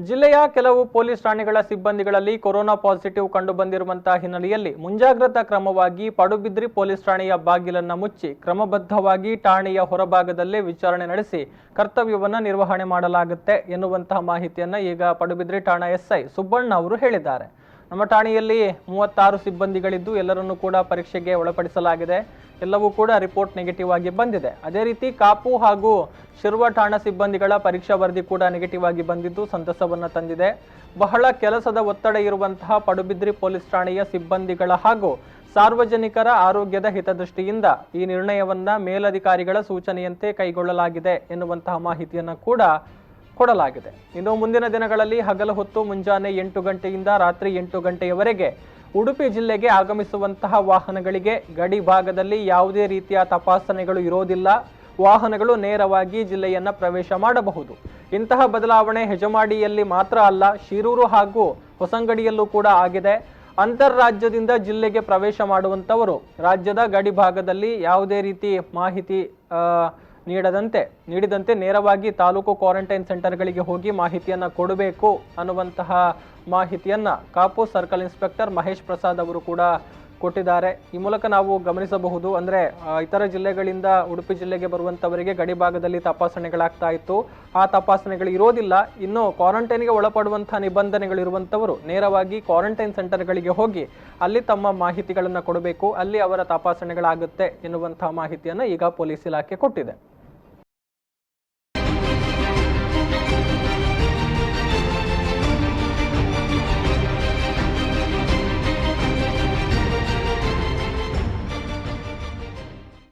ಜಿಲ್ಲೆಯ ಕೆಲವು police ಠಾಣೆಗಳ ಸಿಬ್ಬಂದಿಗಳಲ್ಲಿ corona positive ಕಂಡುಬಂದಿರುವಂತಹ ಹಿನ್ನೆಲೆಯಲ್ಲಿ ಮುಂಜಾಗ್ರತಾ ಕ್ರಮವಾಗಿ ಪಡುಬಿದ್ರಿ ಪೊಲೀಸ್ ಠಾಣೆಯ ಬಾಗಿಲನ್ನು ಮುಚ್ಚಿ ಕ್ರಮಬದ್ಧವಾಗಿ ಠಾಣೆಯ ಹೊರಭಾಗದಲ್ಲೇ ವಿಚಾರಣೆ ನಡೆಸಿ ಕರ್ತವ್ಯವನ್ನು ನಿರ್ವಹಣೆ ಮಾಡಲಾಗುತ್ತೆ ಎನ್ನುವಂತಹ ಮಾಹಿತಿಯನ್ನು ಈಗ ಪಡುಬಿದ್ರಿ ಠಾಣಾ ಎಸ್ಐ ಸುಬ್ಬಣ್ಣ ಅವರು ಹೇಳಿದ್ದಾರೆ. ನಮ್ಮ ಠಾಣೆಯಲ್ಲಿ 36 ಸಿಬ್ಬಂದಿಗಳಿದ್ದು ಎಲ್ಲರನ್ನೂ ಕೂಡ ಪರೀಕ್ಷೆಗೆ ಒಳಪಡಿಸಲಾಗಿದೆ. ಎಲ್ಲವೂ ಕೂಡ ರಿಪೋರ್ಟ್ ನೆಗೆಟಿವ್ ಆಗಿ ಬಂದಿದೆ. ಅದೇ ರೀತಿ ಕಾಪು ಹಾಗೂ ಶಿರ್ವ ಠಾಣಾ ಸಿಬ್ಬಂದಿಗಳ ಪರೀಕ್ಷಾ ವರದಿ ಕೂಡ ನೆಗೆಟಿವ್ ಆಗಿ ಬಂದಿದ್ದು ಸಂತಸವನ್ನು ತಂದಿದೆ. ಬಹಳ ಕೆಲಸದ ಒತ್ತಡ ಇರುವಂತಹ ಪಡುಬಿದ್ರಿ ಪೊಲೀಸ್ ಠಾಣೆಯ ಸಿಬ್ಬಂದಿಗಳ ಹಾಗೂ ಸಾರ್ವಜನಿಕರ ಆರೋಗ್ಯದ ಹಿತದೃಷ್ಟಿಯಿಂದ ಈ ನಿರ್ಣಯವನ್ನ ಮೇಲಧಿಕಾರಿಗಳ ಸೂಚನೆಯಂತೆ ಕೈಗೊಳ್ಳಲಾಗಿದೆ ಎನ್ನುವಂತಹ ಮಾಹಿತಿಯನ್ನು ಕೂಡ ಕೊಡಲಾಗಿದೆ. ಇನ್ನು ಮುಂದಿನ ದಿನಗಳಲ್ಲಿ ಹಗಲು ಹೊತ್ತು ಮುಂಜಾನೆ 8 ಗಂಟೆಯಿಂದ ರಾತ್ರಿ 8 ಗಂಟೆಯವರೆಗೆ ಉಡುಪಿ ಜಿಲ್ಲೆಗೆ ಆಗಮಿಸುವಂತಹ ವಾಹನಗಳಿಗೆ ಗಡಿ ಭಾಗದಲ್ಲಿ ಯಾವುದೇ ರೀತಿಯ ತಪಾಸಣೆಗಳು ಇರೋದಿಲ್ಲ. ವಾಹನಗಳು ನೇರವಾಗಿ ಜಿಲ್ಲೆಯನ್ನ ಪ್ರವೇಶ ಮಾಡಬಹುದು. ಇಂತಹ ಬದಲಾವಣೆ ಹೆಜಮಾಡಿಯಲ್ಲಿ ಮಾತ್ರ ಅಲ್ಲ, ಶಿರೂರು ಹಾಗೂ ಹೊಸಂಗಡಿಯಲ್ಲೂ ಕೂಡ ಆಗಿದೆ. ಅಂತರ್ರಾಜ್ಯದಿಂದ ಜಿಲ್ಲೆಗೆ ಪ್ರವೇಶ ಮಾಡುವಂತವರು ರಾಜ್ಯದ ಗಡಿ ಭಾಗದಲ್ಲಿ ಯಾವುದೇ ರೀತಿ ಮಾಹಿತಿ ನೀಡಿದಂತೆ ನೇರವಾಗಿ ತಾಲೂಕು ಕ್ವಾರಂಟೈನ್ ಸೆಂಟರ್ಗಳಿಗೆ ಹೋಗಿ ಮಾಹಿತಿಯನ್ನ ಕೊಡಬೇಕು ಅನ್ನುವಂತಹ ಮಾಹಿತಿಯನ್ನ ಕಾಪು ಸರ್ಕಲ್ ಇನ್ಸ್ಪೆಕ್ಟರ್ ಮಹೇಶ್ ಪ್ರಸಾದ್ ಅವರು ಕೂಡ ಕೊಟ್ಟಿದ್ದಾರೆ. ಈ ಮೂಲಕ ನಾವು ಗಮನಿಸಬಹುದು, ಅಂದ್ರೆ ಇತರ ಜಿಲ್ಲೆಗಳಿಂದ ಉಡುಪಿ ಜಿಲ್ಲೆಗೆ ಬರುವಂತವರಿಗೆ ಗಡಿ ಭಾಗದಲ್ಲಿ ತಪಾಸಣೆಗಳಾಗ್ತಾ ಇತ್ತು. ಆ ತಪಾಸಣೆಗಳು ಇರೋದಿಲ್ಲ. ಇನ್ನು ಕ್ವಾರಂಟೈನ್ಗೆ ಒಳಪಡುವಂತಹ ನಿಬಂಧನೆಗಳಿರುವಂತವರು ನೇರವಾಗಿ ಕ್ವಾರಂಟೈನ್ ಸೆಂಟರ್ಗಳಿಗೆ ಹೋಗಿ ಅಲ್ಲಿ ತಮ್ಮ ಮಾಹಿತಿಗಳನ್ನ ಕೊಡಬೇಕು. ಅಲ್ಲಿ ಅವರ ತಪಾಸಣೆಗಳಾಗುತ್ತೆ ಎನ್ನುವಂತಹ ಮಾಹಿತಿಯನ್ನ ಈಗ ಪೊಲೀಸ್ ಇಲಾಖೆ ಕೊಟ್ಟಿದೆ.